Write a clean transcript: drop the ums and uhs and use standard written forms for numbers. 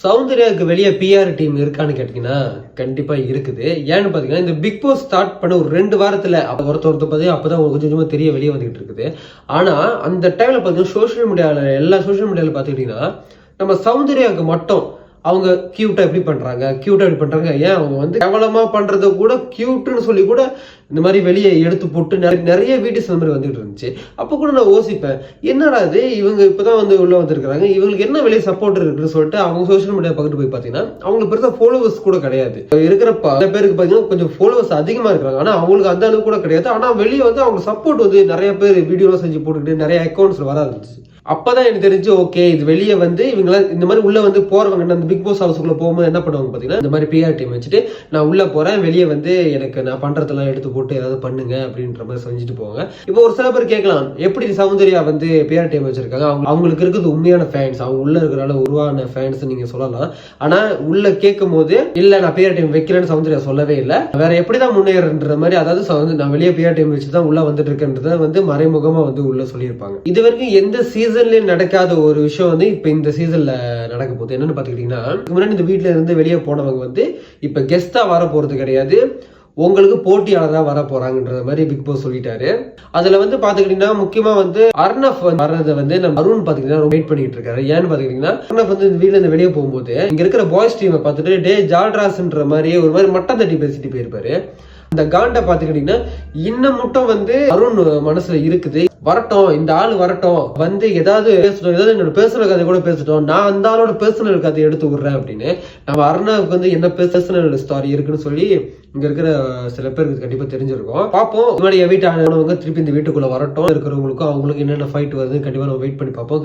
சௌந்தர்யாவுக்கு வெளியே PR team இருக்கான்னு கேட்டீங்கன்னா கண்டிப்பா இருக்குது. ஏன்னு பாத்தீங்கன்னா இந்த பிக் பாஸ் ஸ்டார்ட் பண்ண ஒரு 2 வாரத்துல ஒருத்தர் பாத்தீங்கன்னா அப்பதான் கொஞ்சம் கொஞ்சமா தெரிய வெளியே வந்துகிட்டு இருக்குது. ஆனா அந்த டைம்ல பாத்தீங்கன்னா சோசியல் மீடியால எல்லா சோசியல் மீடியால பாத்துக்கிட்டீங்கன்னா நம்ம சௌந்தர்யாவுக்கு மட்டும் அவங்க கியூட்டா எப்படி பண்றாங்க ஏன் அவங்க வந்து கேவலமா பண்றத கூட கியூட்னு சொல்லி கூட இந்த மாதிரி வெளியே எடுத்து போட்டு நிறைய வீடியோஸ் இந்த மாதிரி வந்துட்டு இருந்துச்சு. அப்போ கூட நான் யோசிப்பேன், என்னடா இது இவங்க இப்பதான் வந்து உள்ள வந்திருக்காங்க, இவங்களுக்கு என்ன வெளியே சப்போர்ட் இருக்குன்னு சொல்லிட்டு அவங்க சோசியல் மீடியா பக்கத்து போய் பாத்தீங்கன்னா அவங்களுக்கு பெருசா ஃபாலோவர்ஸ் கூட கிடையாது. இருக்கிற பல பேருக்கு பாத்தீங்கன்னா கொஞ்சம் ஃபாலோவர்ஸ் அதிகமா இருக்காங்க, ஆனா அவங்களுக்கு அந்த அளவுக்கு கூட கிடையாது. ஆனா வெளியே வந்து அவங்க சப்போர்ட் வந்து நிறைய பேர் வீடியோலாம் செஞ்சு போட்டுக்கிட்டு நிறைய அக்கௌண்ட்ஸ்ல வர ஆரம்பிச்சு. அப்பதான் எனக்கு தெரிஞ்சு ஓகே இது வெளியே வந்து இவங்க இந்த மாதிரி உள்ள வந்து போறவங்க அந்த பிக் பாஸ் ஹவுஸ்க்குள்ள போகும்போது என்ன பண்ணுவாங்க பாத்தீங்கன்னா இந்த மாதிரி பிஆர் டீம் வச்சுட்டு நான் உள்ள போறேன், வெளியே வந்து எனக்கு நான் பண்றதெல்லாம் எடுத்து போட்டு ஏதாவது பண்ணுங்க அப்படின்ற மாதிரி செஞ்சுட்டு போவாங்க. இப்போ ஒரு சில பேர் கேட்கலாம், எப்படி சௌந்தர்யா வந்து பிஆர் டீம் வச்சிருக்காங்க, அவங்களுக்கு இருக்கிறது உண்மையான ஃபேன்ஸ், அவங்க உள்ள இருக்கிறனால உருவான ஃபேன்ஸ் நீங்க சொல்லலாம். ஆனா உள்ள கேட்கும் போது இல்ல நான் பிஆர் டீம் வைக்கிறேன்னு சௌந்தர்யா சொல்லவே இல்லை, வேற எப்படிதான் முன்னேறன்ற மாதிரி, அதாவது நான் வெளியே பிஆர் டீம் வச்சுதான் உள்ள வந்துட்டு இருக்கேன்றத வந்து மறைமுகமா வந்து உள்ள சொல்லியிருப்பாங்க. இது வரைக்கும் எந்த நடக்காத ஒரு விஷயம் வந்து இப்ப இந்த சீசன்ல நடக்க போகுது. என்னன்னு பாத்துக்கிட்டீங்கன்னா முன்னாடி இந்த வீட்டுல இருந்து வெளியே போனவங்க வந்து இப்ப கெஸ்டா வர போறது கிடையாது, உங்களுக்கு போட்டியாளராக வர போறாங்கன்ற மாதிரி பிக் பாஸ் சொல்லிட்டாரு. அதுல வந்து பாத்துக்கிட்டீங்கன்னா முக்கியமா வந்து அர்ணப் வர்றதை வந்து நம்ம அருண் பாத்துக்கிட்டீங்கன்னா வெயிட் பண்ணிட்டு இருக்காரு. ஏன்னு பாத்துக்கிட்டீங்கன்னா அர்ணப் வந்து இந்த வீட்டுல இருந்து வெளியே போகும்போது இங்க இருக்கிற பாய்ஸ் டீமை பார்த்துட்டு டே ஜால்ராஸ்ன்ற மாதிரி ஒரு மாதிரி மட்டம் தட்டி பேசிட்டு போயிருப்பாரு. அந்த காண்டை பாத்துக்கிட்டீங்கன்னா இன்னும் மட்டும் வந்து அருண் மனசுல இருக்குது, வரட்டும் இந்த ஆள் வரட்டும் வந்து ஏதாவது பேசட்டும், ஏதாவது என்னோட பர்சனல் கதை கூட பேசட்டும், நான் அந்த ஆளோட பர்சனல் கதை எடுத்து விடுறேன் அப்படின்னு. நம்ம அருணாவுக்கு வந்து என்ன பர்சனல் ஸ்டாரி இருக்குன்னு சொல்லி இங்க இருக்கிற சில பேருக்கு கண்டிப்பா தெரிஞ்சிருக்கும். பார்ப்போம். முன்னாடி வீட்டு ஆனவங்க திருப்பி இந்த வீட்டுக்குள்ள வரட்டும், இருக்கிறவங்களுக்கும் அவங்களுக்கு என்னென்ன ஃபைட் வருதுன்னு கண்டிப்பா நம்ம வெயிட் பண்ணி பார்ப்போம்.